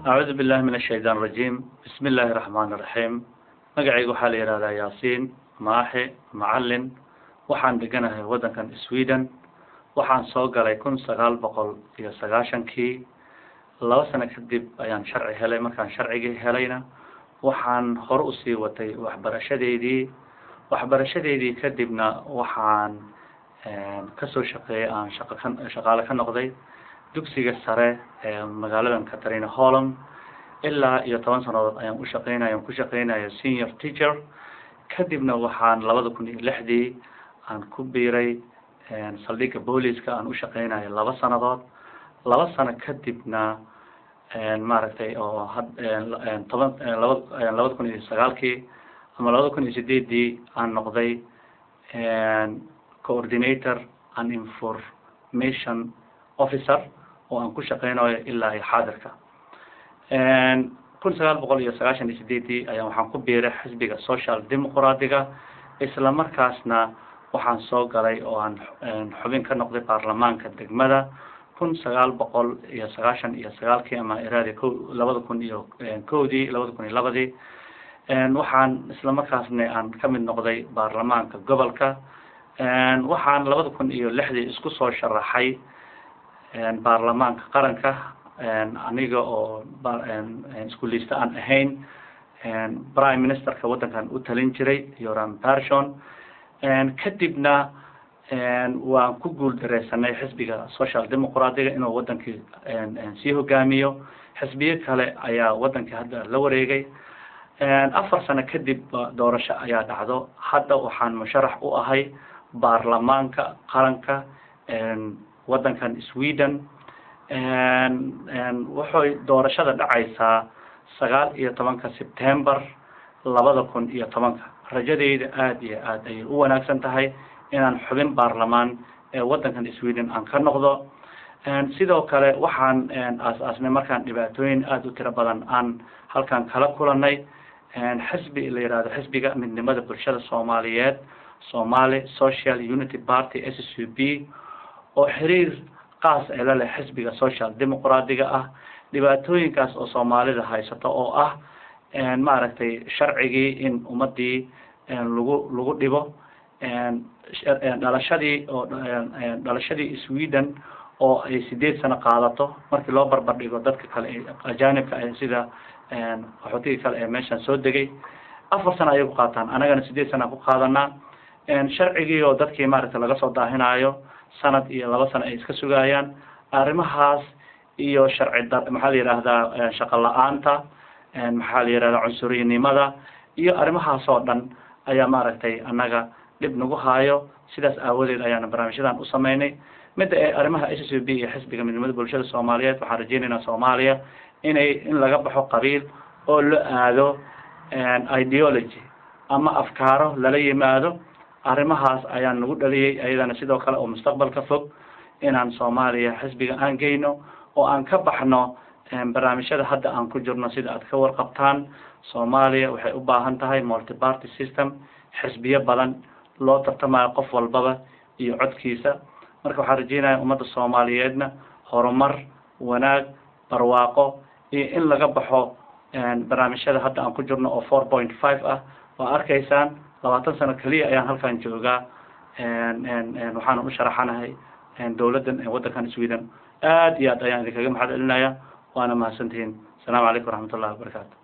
أعوذ بالله من الشيطان الرجيم بسم الله الرحمن الرحيم مقعيق حالي هذا ياسين ماحي معلن وحان دقناه ودن كان سويدن وحان سوق على يكون سقال بقول في سقاشن كي لو سنة كدب أيان شرعي هلاي مكان شرعي هلاينا وحان خرؤسي وتي وحبرشديدي كدبنا وحان كسو شقي شقالة كنقضي dugsiga sare ee magaalada Katarina Holland ilaa iyo 10 sanadood ayaan ku shaqeynaya senior teacher kadibna waxaan 2006 aan ku biiray saldhigga booliska aan u shaqeynaya 2 sanadood 2 sano kadibna maaragtay oo 2009 ama 2008 aan noqday coordinator and information officer وأن كل شقينا إلا حاضرك. 1998 أيام حنقول بيرح حزب السوشيال ديمقراطية إسلام مركزنا وحن سوق علي وأن حبين كنقضي برلمان كدقمدا 1998 كما إرادة لابد يكون كودي لابد يكون لابدي وحن إسلام مركزنا أن كم نقضي برلمان كقبلك وحن لابد يكون لحدي إسكوس شرحي baarlamaanka qaranka aniga oo iskuulista aan ahayn prime ministerka wadankan u talin jiray Yoram Persson kadibna waan ku guuldareysanay xisbiga social democratic inuu wadankii sii hogaamiyo xisbiye kale ayaa wadankii hadda la wareegay 4 sano kadib doorasho ayaa dhacdo hadda waxaan musharax u ahay baarlamaanka qaranka wadankan Sweden waxay doorashada dhacaysaa 19 September 2010 rajadeyda aad iyo aad ay u wanaagsan tahay inaan xubin baarlamaan ee wadankan Sweden aan ka noqdo sidoo kale waxaan aasasnay markaan dhibaatooyin aad u tiro badan aan halkan kala kulanay xisbi la yiraahdo xisbiga midnimada bulshada Soomaaliyeed Somali Social Unity Party SSUP oo xiriir qaas ah la leh xisbiga social democratic ah dhibaatooyinkaas oo Soomaalida haysato oo ah maaragtay sharcigii in ummadii lagu dhibo dhalashadii Sweden oo ay 8 sano qaadato markii loo barbar dhigo dadka kale ajaanibka ah sida qaxootiga kale ee meeshan soo degay 4 sano ay ku qaataan anagana 8 sano ku qaadanaa sharcigii oo dadkii maaragtay laga soo daahinayo sanad iyo 2 sano ay iska sugayaan arimahaas iyo sharci maxaa la yiraahdaa shaqo la'aanta maxaa la yiraahdaa cunsuriyinimada iyo arimahaas oo dhan ayaa maaragtay anaga dib nagu haayo sidaas aawadeed ayaan barnaamijyadan u sameynay mid ee arimaha SSB iyo xisbiga midnimada bulshada Soomaaliyeed waxaan rajaynaynaa Soomaaliya in laga baxo qabiil oo la aado ideology ama afkaaro lala yimaado arimahaas ayaan nagu dhaliyay ayadana sidoo kale oo mustaqbalka fog inaan Soomaaliya xisbiga aan geyno oo aan ka baxno barnaamijyada hadda aan ku jirno sida aad ka warqabtaan Soomaaliya waxay u baahan tahay multi party system xisbiyo badan loo tartamayo qof walbaba iyo codkiisa marka waxaan rajaynayaa ummadda Soomaaliyeedna horumar wanaag barwaaqo iyo in laga baxo barnaamijyada hadda aan ku jirno oo 4.5 ah waa arkaysaan 20 sano kaliya ayaan halkan joogaa waxaan u sharaxanahay dawladdan wadankan Sweden aad iyo aad ayaan idinkaga mahad celinayaa waana mahadsantihiin assalaamu calaykum waraxmatullaahi wabarakaatuh